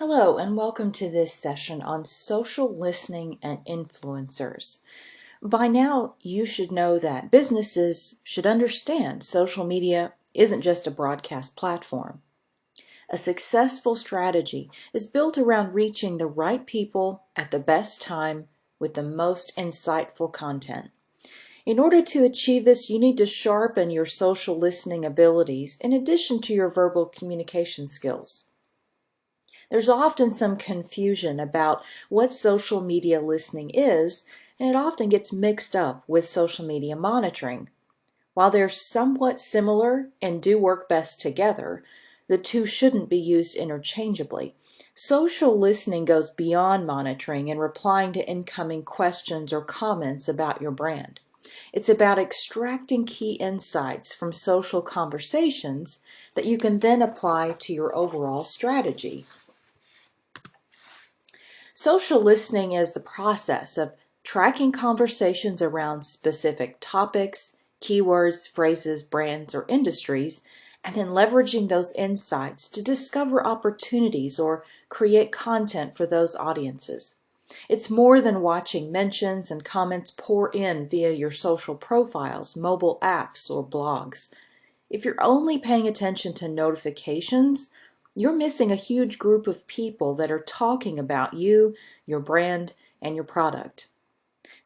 Hello and welcome to this session on social listening and influencers. By now, you should know that businesses should understand social media isn't just a broadcast platform. A successful strategy is built around reaching the right people at the best time with the most insightful content. In order to achieve this, you need to sharpen your social listening abilities in addition to your verbal communication skills. There's often some confusion about what social media listening is, and it often gets mixed up with social media monitoring. While they're somewhat similar and do work best together, the two shouldn't be used interchangeably. Social listening goes beyond monitoring and replying to incoming questions or comments about your brand. It's about extracting key insights from social conversations that you can then apply to your overall strategy. Social listening is the process of tracking conversations around specific topics, keywords, phrases, brands, or industries, and then leveraging those insights to discover opportunities or create content for those audiences. It's more than watching mentions and comments pour in via your social profiles, mobile apps, or blogs. If you're only paying attention to notifications, you're missing a huge group of people that are talking about you, your brand, and your product.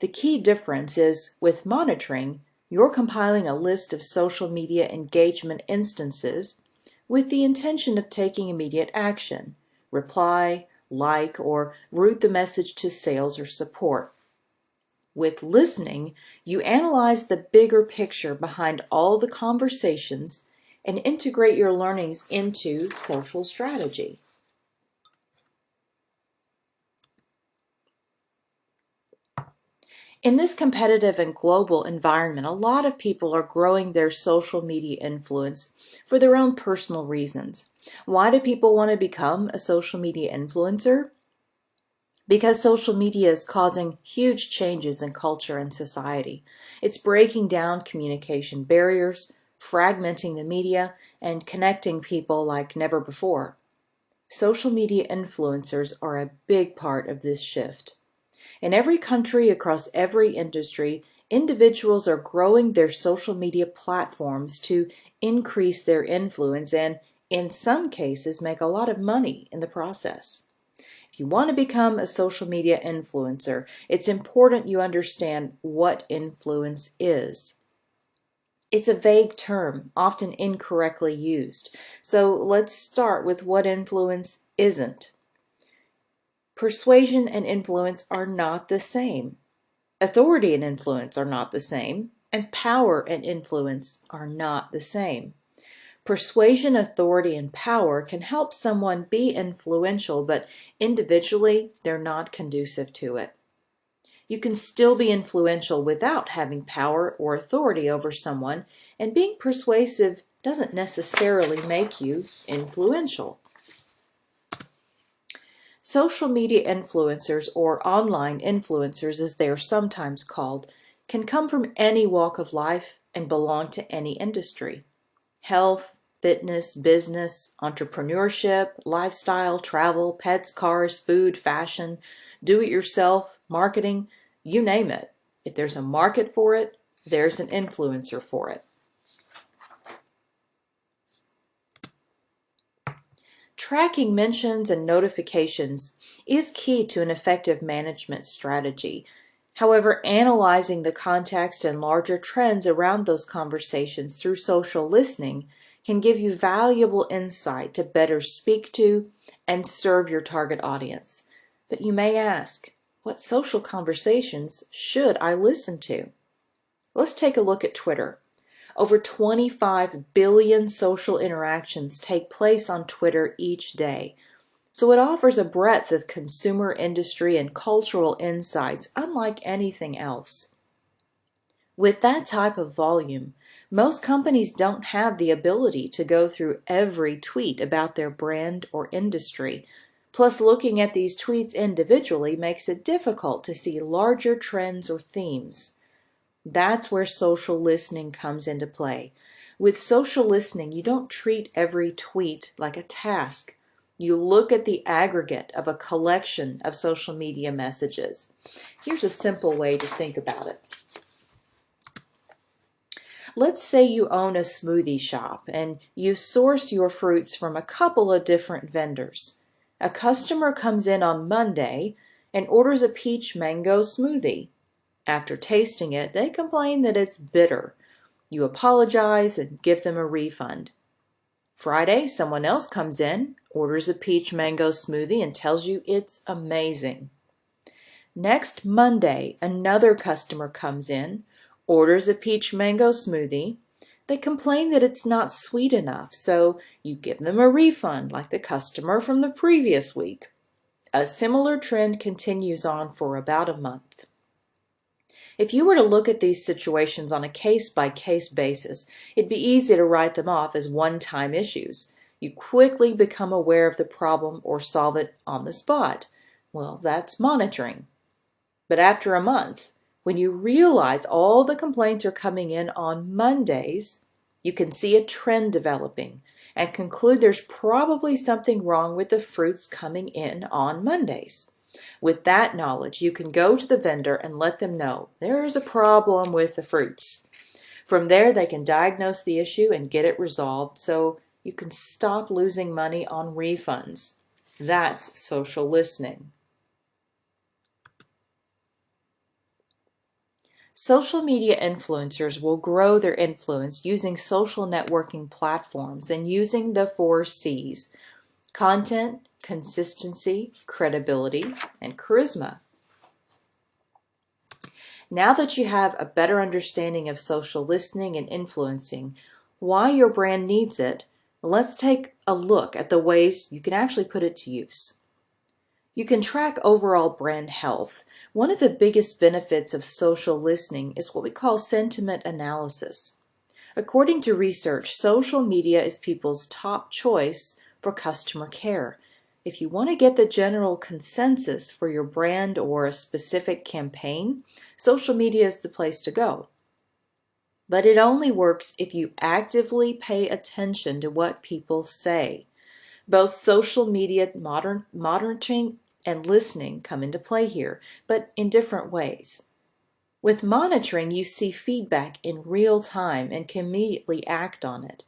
The key difference is with monitoring, you're compiling a list of social media engagement instances with the intention of taking immediate action, reply, like, or route the message to sales or support. With listening, you analyze the bigger picture behind all the conversations and integrate your learnings into social strategy. In this competitive and global environment, a lot of people are growing their social media influence for their own personal reasons. Why do people want to become a social media influencer? Because social media is causing huge changes in culture and society. It's breaking down communication barriers, fragmenting the media, and connecting people like never before. Social media influencers are a big part of this shift. In every country, across every industry, individuals are growing their social media platforms to increase their influence and, in some cases, make a lot of money in the process. If you want to become a social media influencer, it's important you understand what influence is. It's a vague term, often incorrectly used. So let's start with what influence isn't. Persuasion and influence are not the same. Authority and influence are not the same, and power and influence are not the same. Persuasion, authority, and power can help someone be influential, but individually, they're not conducive to it. You can still be influential without having power or authority over someone, and being persuasive doesn't necessarily make you influential. Social media influencers, or online influencers as they are sometimes called, can come from any walk of life and belong to any industry. Health, fitness, business, entrepreneurship, lifestyle, travel, pets, cars, food, fashion, do-it-yourself, marketing, you name it. If there's a market for it, there's an influencer for it. Tracking mentions and notifications is key to an effective management strategy. However, analyzing the context and larger trends around those conversations through social listening can give you valuable insight to better speak to and serve your target audience. But you may ask, what social conversations should I listen to? Let's take a look at Twitter. Over 25 billion social interactions take place on Twitter each day. So it offers a breadth of consumer, industry, and cultural insights unlike anything else. With that type of volume, most companies don't have the ability to go through every tweet about their brand or industry. Plus, looking at these tweets individually makes it difficult to see larger trends or themes. That's where social listening comes into play. With social listening, you don't treat every tweet like a task. You look at the aggregate of a collection of social media messages. Here's a simple way to think about it. Let's say you own a smoothie shop and you source your fruits from a couple of different vendors. A customer comes in on Monday and orders a peach mango smoothie. After tasting it, they complain that it's bitter. You apologize and give them a refund. Friday, someone else comes in, orders a peach mango smoothie, and tells you it's amazing. Next Monday, another customer comes in, orders a peach mango smoothie. They complain that it's not sweet enough, so you give them a refund like the customer from the previous week. A similar trend continues on for about a month. If you were to look at these situations on a case-by-case basis, it'd be easy to write them off as one-time issues. You quickly become aware of the problem or solve it on the spot. Well, that's monitoring. But after a month, when you realize all the complaints are coming in on Mondays, you can see a trend developing and conclude there's probably something wrong with the fruits coming in on Mondays. With that knowledge, you can go to the vendor and let them know there's a problem with the fruits. From there, they can diagnose the issue and get it resolved so you can stop losing money on refunds. That's social listening. Social media influencers will grow their influence using social networking platforms and using the 4 C's: content, consistency, credibility, and charisma. Now that you have a better understanding of social listening and influencing, why your brand needs it, let's take a look at the ways you can actually put it to use. You can track overall brand health. One of the biggest benefits of social listening is what we call sentiment analysis. According to research, social media is people's top choice for customer care. If you want to get the general consensus for your brand or a specific campaign, social media is the place to go. But it only works if you actively pay attention to what people say. Both social media monitoring and listening come into play here, but in different ways. With monitoring, you see feedback in real time and can immediately act on it.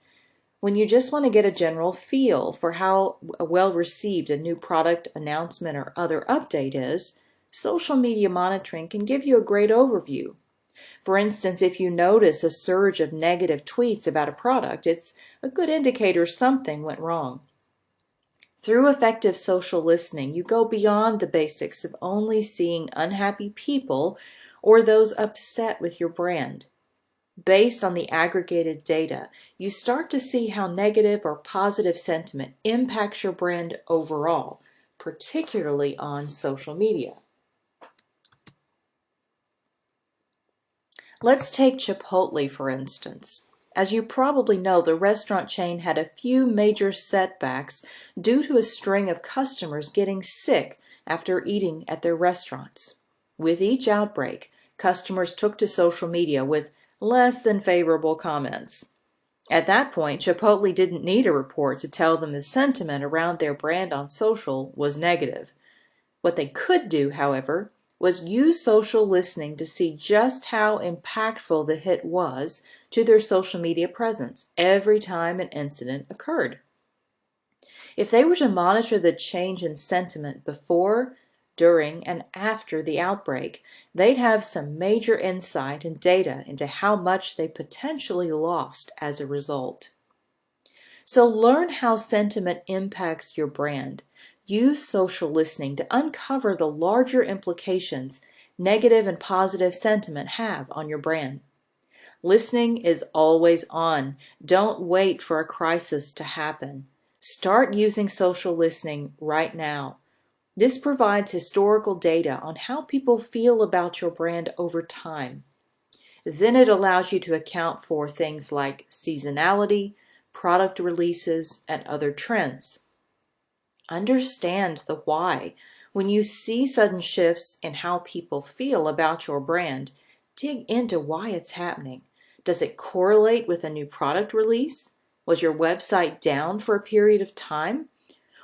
When you just want to get a general feel for how well received a new product announcement or other update is, social media monitoring can give you a great overview. For instance, if you notice a surge of negative tweets about a product, it's a good indicator something went wrong. Through effective social listening, you go beyond the basics of only seeing unhappy people or those upset with your brand. Based on the aggregated data, you start to see how negative or positive sentiment impacts your brand overall, particularly on social media. Let's take Chipotle, for instance. As you probably know, the restaurant chain had a few major setbacks due to a string of customers getting sick after eating at their restaurants. With each outbreak, customers took to social media with less than favorable comments. At that point, Chipotle didn't need a report to tell them the sentiment around their brand on social was negative. What they could do, however, was use social listening to see just how impactful the hit was to their social media presence every time an incident occurred. If they were to monitor the change in sentiment before, during, and after the outbreak, they'd have some major insight and data into how much they potentially lost as a result. So learn how sentiment impacts your brand. Use social listening to uncover the larger implications negative and positive sentiment have on your brand. Listening is always on. Don't wait for a crisis to happen. Start using social listening right now. This provides historical data on how people feel about your brand over time. Then it allows you to account for things like seasonality, product releases, and other trends. Understand the why. When you see sudden shifts in how people feel about your brand, dig into why it's happening. Does it correlate with a new product release? Was your website down for a period of time?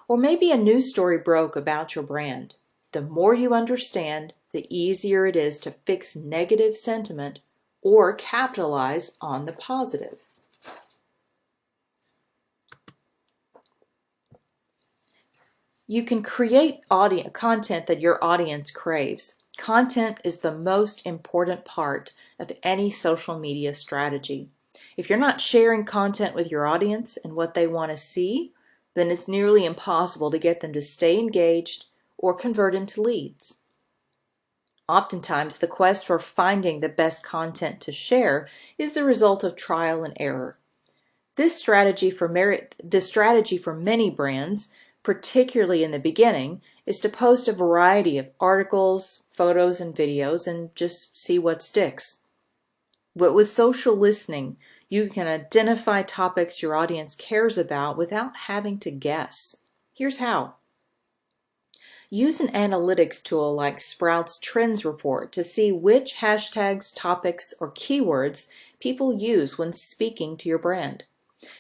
Or maybe a news story broke about your brand. The more you understand, the easier it is to fix negative sentiment or capitalize on the positive. You can create content that your audience craves. Content is the most important part of any social media strategy. If you're not sharing content with your audience and what they want to see, then it's nearly impossible to get them to stay engaged or convert into leads. Oftentimes, the quest for finding the best content to share is the result of trial and error. This strategy for many brands, particularly in the beginning, is to post a variety of articles, photos, and videos and just see what sticks. But with social listening, you can identify topics your audience cares about without having to guess. Here's how. Use an analytics tool like Sprout's Trends Report to see which hashtags, topics, or keywords people use when speaking to your brand.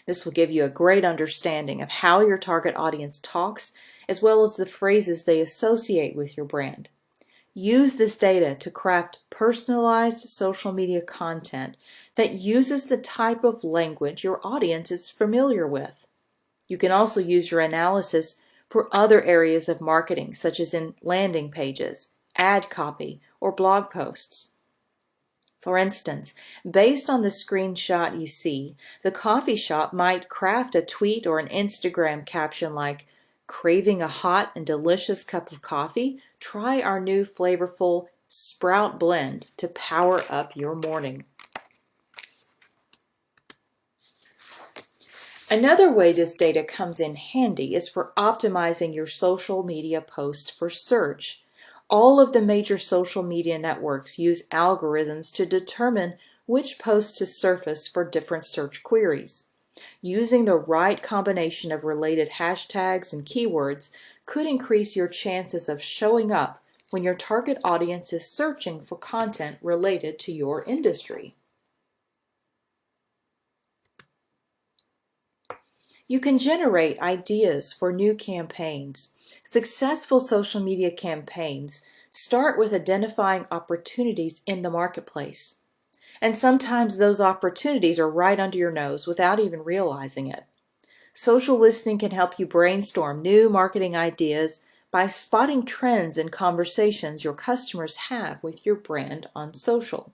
This will give you a great understanding of how your target audience talks, as well as the phrases they associate with your brand. Use this data to craft personalized social media content that uses the type of language your audience is familiar with. You can also use your analysis for other areas of marketing, such as in landing pages, ad copy, or blog posts. For instance, based on the screenshot you see, the coffee shop might craft a tweet or an Instagram caption like, "Craving a hot and delicious cup of coffee? Try our new flavorful Sprout blend to power up your morning." Another way this data comes in handy is for optimizing your social media posts for search. All of the major social media networks use algorithms to determine which posts to surface for different search queries. Using the right combination of related hashtags and keywords could increase your chances of showing up when your target audience is searching for content related to your industry. You can generate ideas for new campaigns. Successful social media campaigns start with identifying opportunities in the marketplace. And sometimes those opportunities are right under your nose without even realizing it. Social listening can help you brainstorm new marketing ideas by spotting trends and conversations your customers have with your brand on social.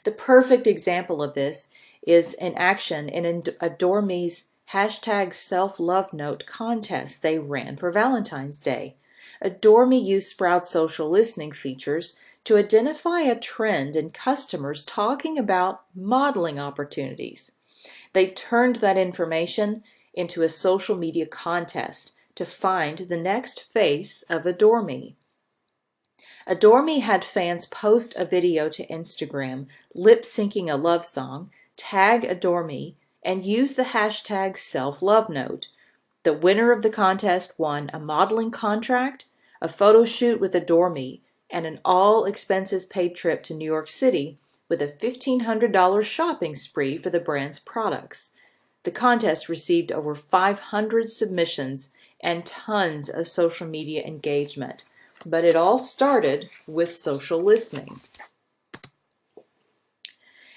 The perfect example of this is an action in Adore Me's hashtag self-love note contest they ran for Valentine's Day. Adore Me used Sprout's social listening features to identify a trend in customers talking about modeling opportunities. They turned that information into a social media contest to find the next face of Adore Me. Adore Me had fans post a video to Instagram, lip-syncing a love song, tag Adore Me, and use the hashtag self-love note. The winner of the contest won a modeling contract, a photo shoot with Adore Me, and an all-expenses-paid trip to New York City with a $1,500 shopping spree for the brand's products. The contest received over 500 submissions and tons of social media engagement. But it all started with social listening.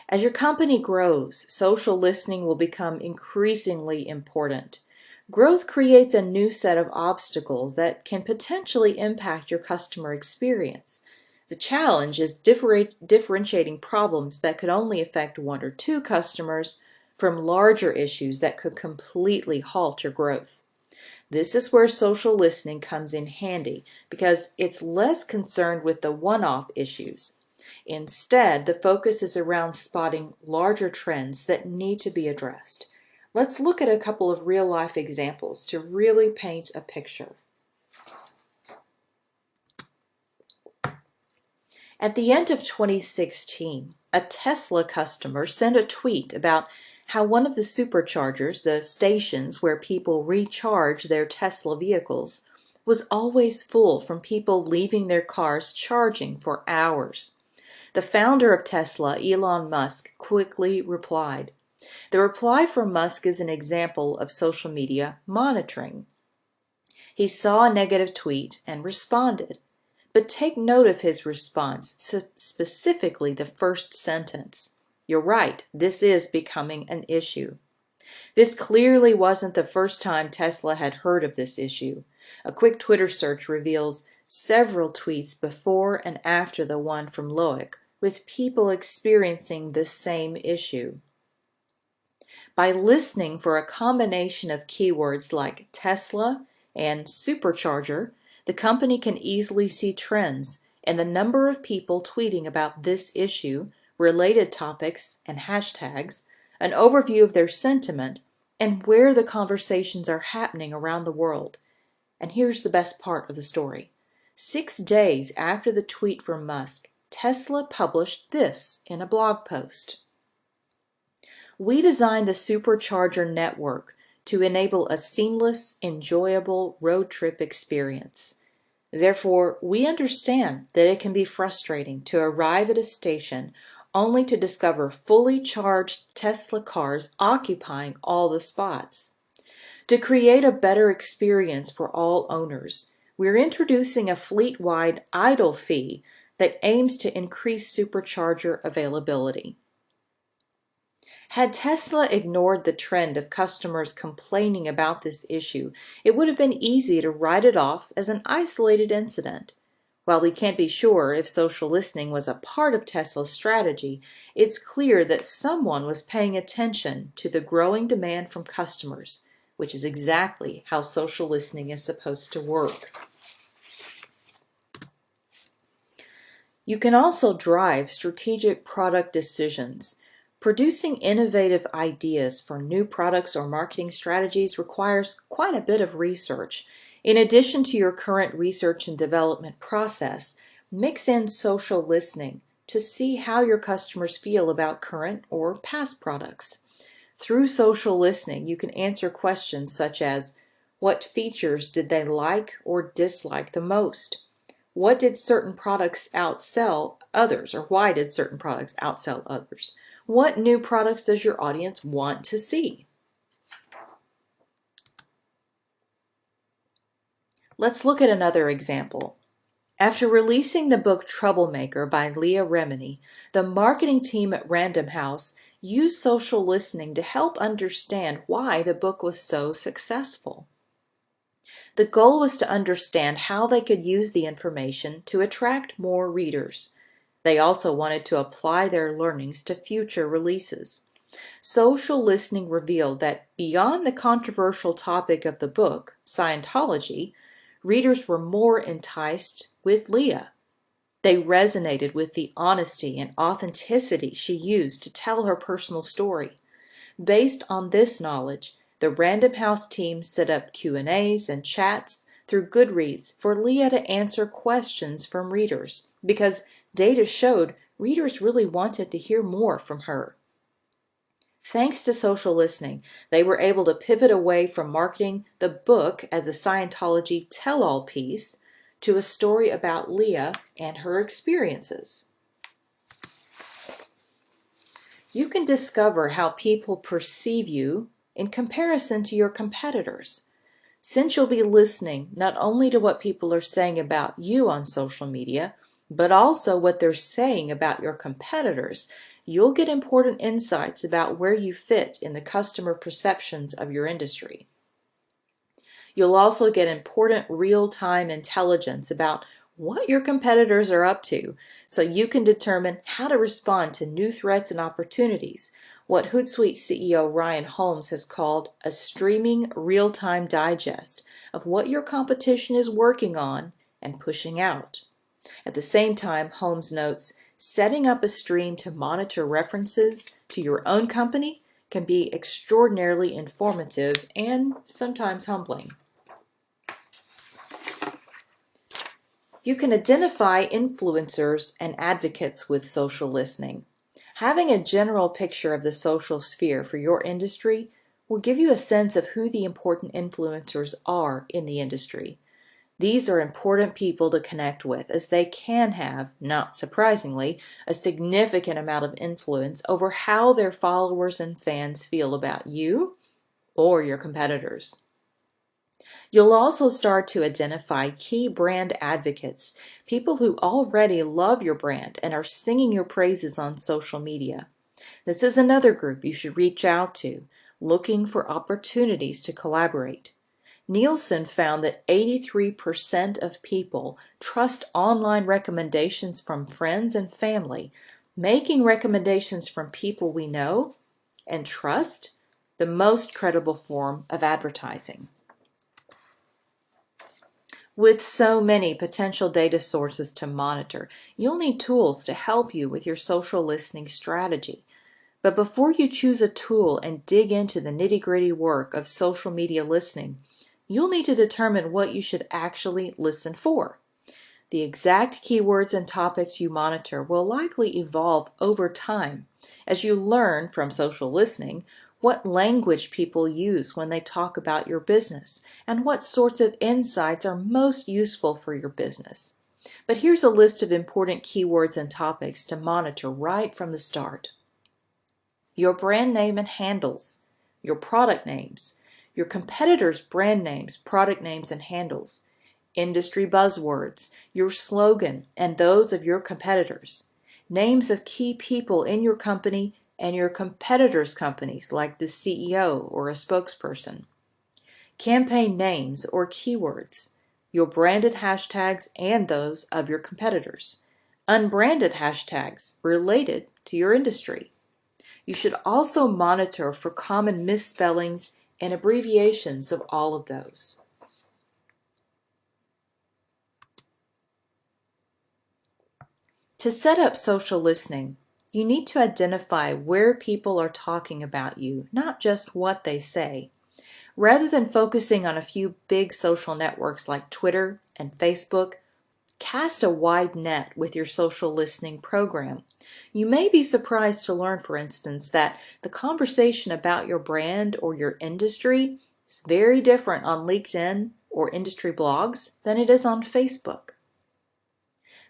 As your company grows, social listening will become increasingly important. Growth creates a new set of obstacles that can potentially impact your customer experience. The challenge is differentiating problems that could only affect one or two customers from larger issues that could completely halt your growth. This is where social listening comes in handy because it's less concerned with the one-off issues. Instead, the focus is around spotting larger trends that need to be addressed. Let's look at a couple of real-life examples to really paint a picture. At the end of 2016, a Tesla customer sent a tweet about how one of the superchargers, the stations where people recharge their Tesla vehicles, was always full from people leaving their cars charging for hours. The founder of Tesla, Elon Musk, quickly replied. The reply from Musk is an example of social media monitoring. He saw a negative tweet and responded. But take note of his response, specifically the first sentence. You're right, this is becoming an issue. This clearly wasn't the first time Tesla had heard of this issue. A quick Twitter search reveals several tweets before and after the one from Loic, with people experiencing the same issue. By listening for a combination of keywords like Tesla and supercharger, the company can easily see trends in the number of people tweeting about this issue, related topics and hashtags, an overview of their sentiment, and where the conversations are happening around the world. And here's the best part of the story. 6 days after the tweet from Musk, Tesla published this in a blog post. We designed the Supercharger network to enable a seamless, enjoyable road trip experience. Therefore, we understand that it can be frustrating to arrive at a station only to discover fully charged Tesla cars occupying all the spots. To create a better experience for all owners, we're introducing a fleet-wide idle fee that aims to increase supercharger availability. Had Tesla ignored the trend of customers complaining about this issue, it would have been easy to write it off as an isolated incident. While we can't be sure if social listening was a part of Tesla's strategy, it's clear that someone was paying attention to the growing demand from customers, which is exactly how social listening is supposed to work. You can also drive strategic product decisions. Producing innovative ideas for new products or marketing strategies requires quite a bit of research. In addition to your current research and development process, mix in social listening to see how your customers feel about current or past products. Through social listening, you can answer questions such as, what features did they like or dislike the most? What did certain products outsell others, or why did certain products outsell others? What new products does your audience want to see? Let's look at another example. After releasing the book Troublemaker by Leah Remini, the marketing team at Random House used social listening to help understand why the book was so successful. The goal was to understand how they could use the information to attract more readers. They also wanted to apply their learnings to future releases. Social listening revealed that beyond the controversial topic of the book, Scientology, readers were more enticed with Leah. They resonated with the honesty and authenticity she used to tell her personal story. Based on this knowledge, the Random House team set up Q&As and chats through Goodreads for Leah to answer questions from readers, because data showed readers really wanted to hear more from her. Thanks to social listening, they were able to pivot away from marketing the book as a Scientology tell-all piece to a story about Leah and her experiences. You can discover how people perceive you in comparison to your competitors. Since you'll be listening not only to what people are saying about you on social media, but also what they're saying about your competitors, you'll get important insights about where you fit in the customer perceptions of your industry. You'll also get important real-time intelligence about what your competitors are up to, so you can determine how to respond to new threats and opportunities, what Hootsuite CEO Ryan Holmes has called a streaming real-time digest of what your competition is working on and pushing out. At the same time, Holmes notes, setting up a stream to monitor references to your own company can be extraordinarily informative and sometimes humbling. You can identify influencers and advocates with social listening. Having a general picture of the social sphere for your industry will give you a sense of who the important influencers are in the industry. These are important people to connect with, as they can have, not surprisingly, a significant amount of influence over how their followers and fans feel about you or your competitors. You'll also start to identify key brand advocates, people who already love your brand and are singing your praises on social media. This is another group you should reach out to, looking for opportunities to collaborate. Nielsen found that 83% of people trust online recommendations from friends and family, making recommendations from people we know and trust the most credible form of advertising. With so many potential data sources to monitor, you'll need tools to help you with your social listening strategy. But before you choose a tool and dig into the nitty-gritty work of social media listening, you'll need to determine what you should actually listen for. The exact keywords and topics you monitor will likely evolve over time as you learn from social listening what language people use when they talk about your business and what sorts of insights are most useful for your business. But here's a list of important keywords and topics to monitor right from the start. Your brand name and handles, your product names, your competitors' brand names, product names, and handles, industry buzzwords, your slogan and those of your competitors, names of key people in your company and your competitors' companies like the CEO or a spokesperson, campaign names or keywords, your branded hashtags and those of your competitors, unbranded hashtags related to your industry. You should also monitor for common misspellings and abbreviations of all of those. To set up social listening, you need to identify where people are talking about you, not just what they say. Rather than focusing on a few big social networks like Twitter and Facebook, cast a wide net with your social listening program. You may be surprised to learn, for instance, that the conversation about your brand or your industry is very different on LinkedIn or industry blogs than it is on Facebook.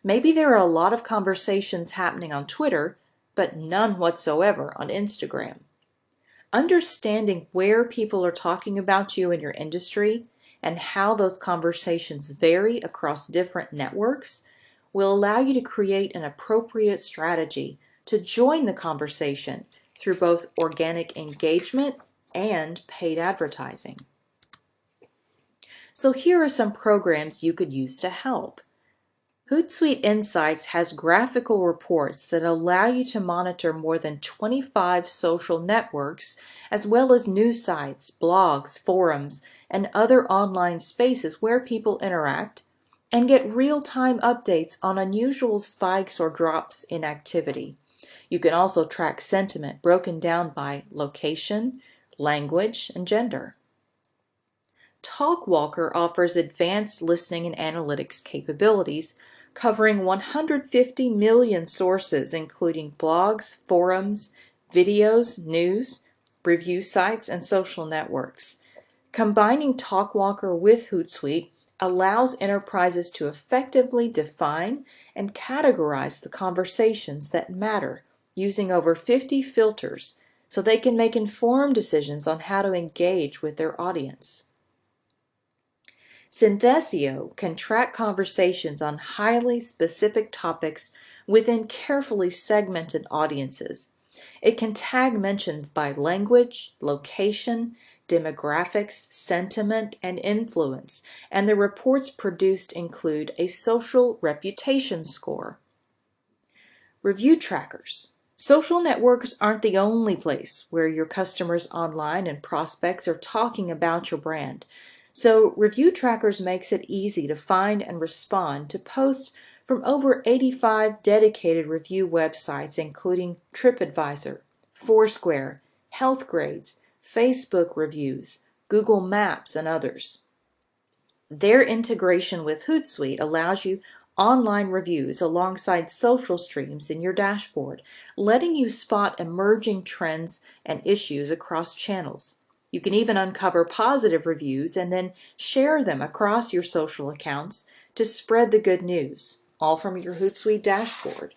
Maybe there are a lot of conversations happening on Twitter, but none whatsoever on Instagram. Understanding where people are talking about you and your industry and how those conversations vary across different networks will allow you to create an appropriate strategy to join the conversation through both organic engagement and paid advertising. So here are some programs you could use to help. Hootsuite Insights has graphical reports that allow you to monitor more than 25 social networks, as well as news sites, blogs, forums, and other online spaces where people interact, and get real-time updates on unusual spikes or drops in activity. You can also track sentiment broken down by location, language, and gender. Talkwalker offers advanced listening and analytics capabilities, covering 150 million sources, including blogs, forums, videos, news, review sites, and social networks. Combining Talkwalker with Hootsuite allows enterprises to effectively define and categorize the conversations that matter using over 50 filters so they can make informed decisions on how to engage with their audience. Synthesio can track conversations on highly specific topics within carefully segmented audiences. It can tag mentions by language, location, demographics, sentiment, and influence, and the reports produced include a social reputation score. Review trackers. Social networks aren't the only place where your customers online and prospects are talking about your brand. So Review Trackers makes it easy to find and respond to posts from over 85 dedicated review websites, including TripAdvisor, Foursquare, Healthgrades, Facebook Reviews, Google Maps, and others. Their integration with Hootsuite allows you online reviews alongside social streams in your dashboard, letting you spot emerging trends and issues across channels. You can even uncover positive reviews and then share them across your social accounts to spread the good news, all from your Hootsuite dashboard.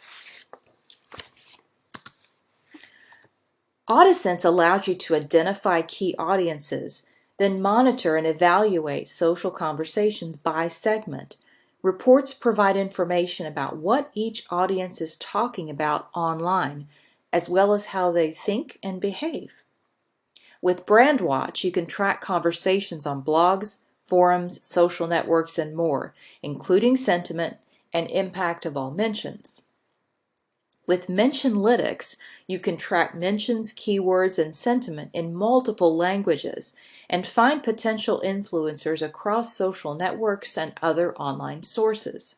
AudiSense allows you to identify key audiences Then monitor and evaluate social conversations by segment. Reports provide information about what each audience is talking about online, as well as how they think and behave. With BrandWatch, you can track conversations on blogs, forums, social networks, and more, including sentiment and impact of all mentions. With Mentionlytics, you can track mentions, keywords, and sentiment in multiple languages and find potential influencers across social networks and other online sources.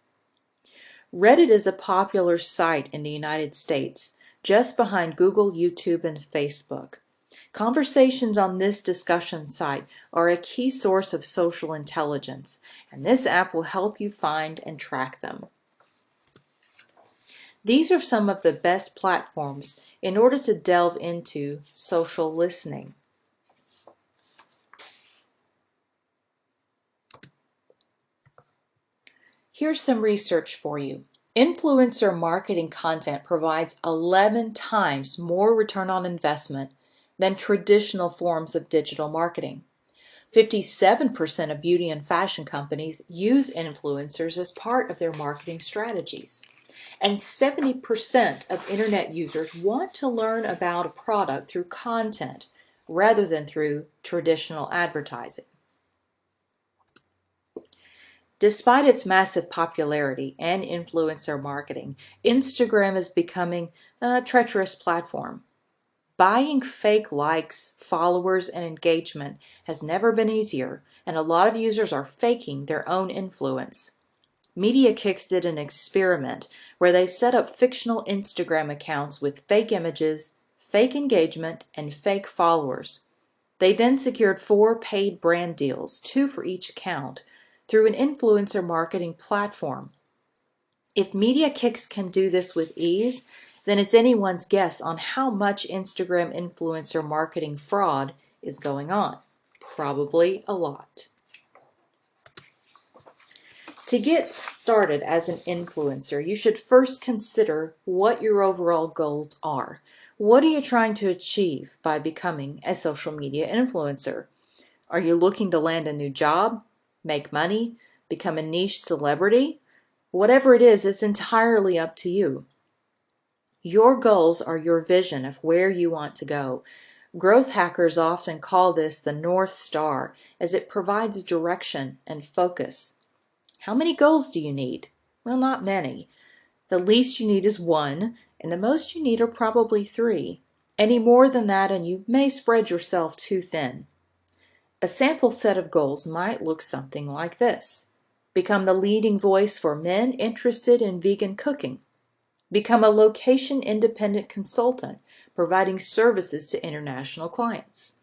Reddit is a popular site in the United States, just behind Google, YouTube, and Facebook. Conversations on this discussion site are a key source of social intelligence, and this app will help you find and track them. These are some of the best platforms in order to delve into social listening. Here's some research for you. Influencer marketing content provides 11 times more return on investment than traditional forms of digital marketing. 57% of beauty and fashion companies use influencers as part of their marketing strategies. And 70% of internet users want to learn about a product through content rather than through traditional advertising. Despite its massive popularity and influencer marketing, Instagram is becoming a treacherous platform. Buying fake likes, followers, and engagement has never been easier, and a lot of users are faking their own influence. MediaKicks did an experiment where they set up fictional Instagram accounts with fake images, fake engagement, and fake followers. They then secured 4 paid brand deals, 2 for each account, through an influencer marketing platform. If MediaKicks can do this with ease, then it's anyone's guess on how much Instagram influencer marketing fraud is going on. Probably a lot. To get started as an influencer, you should first consider what your overall goals are. What are you trying to achieve by becoming a social media influencer? Are you looking to land a new job, make money, become a niche celebrity? Whatever it is, it's entirely up to you. Your goals are your vision of where you want to go. Growth hackers often call this the North Star, as it provides direction and focus. How many goals do you need? Well, not many. The least you need is 1, and the most you need are probably 3. Any more than that and you may spread yourself too thin. A sample set of goals might look something like this. Become the leading voice for men interested in vegan cooking. Become a location-independent consultant, providing services to international clients.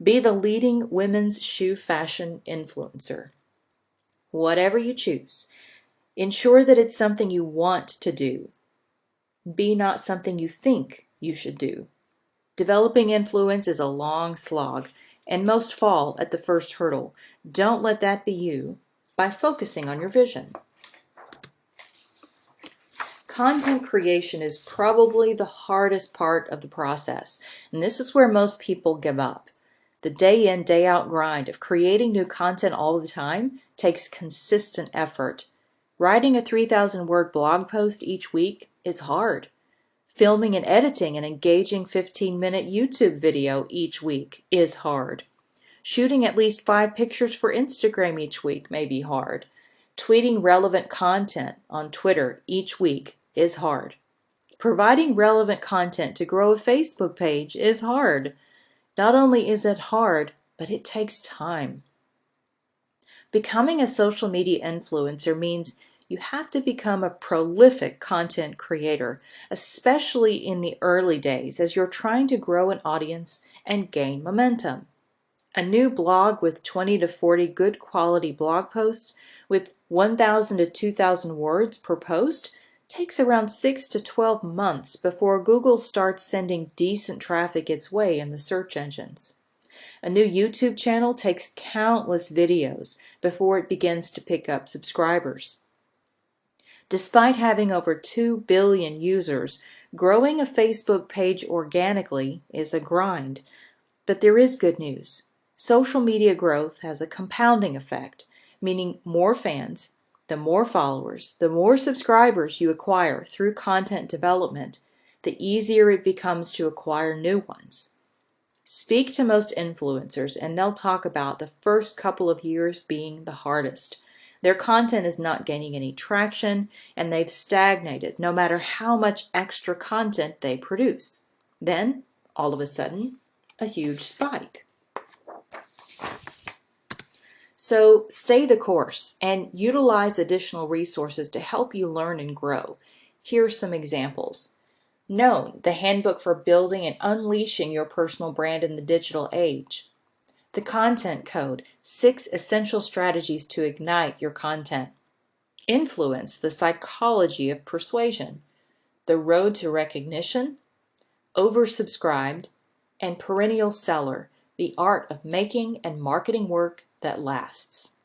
Be the leading women's shoe fashion influencer. Whatever you choose, ensure that it's something you want to do. Be not something you think you should do. Developing influence is a long slog, and most fall at the first hurdle. Don't let that be you by focusing on your vision. Content creation is probably the hardest part of the process, and this is where most people give up. The day in, day out grind of creating new content all the time takes consistent effort. Writing a 3,000-word blog post each week is hard. Filming and editing an engaging 15-minute YouTube video each week is hard. Shooting at least 5 pictures for Instagram each week may be hard. Tweeting relevant content on Twitter each week is hard. Providing relevant content to grow a Facebook page is hard. Not only is it hard, but it takes time. Becoming a social media influencer means you have to become a prolific content creator, especially in the early days as you're trying to grow an audience and gain momentum. A new blog with 20 to 40 good quality blog posts with 1,000 to 2,000 words per post takes around 6 to 12 months before Google starts sending decent traffic its way in the search engines. A new YouTube channel takes countless videos before it begins to pick up subscribers. Despite having over 2 billion users, growing a Facebook page organically is a grind. But there is good news. Social media growth has a compounding effect, meaning more fans, the more followers, the more subscribers you acquire through content development, the easier it becomes to acquire new ones. Speak to most influencers and they'll talk about the first couple of years being the hardest. Their content is not gaining any traction and they've stagnated no matter how much extra content they produce. Then, all of a sudden, a huge spike. So stay the course and utilize additional resources to help you learn and grow. Here are some examples. Known, the handbook for building and unleashing your personal brand in the digital age. The Content Code, 6 essential strategies to ignite your content. Influence, the psychology of persuasion. The Road to Recognition. Oversubscribed. And Perennial Seller, the art of making and marketing work that lasts.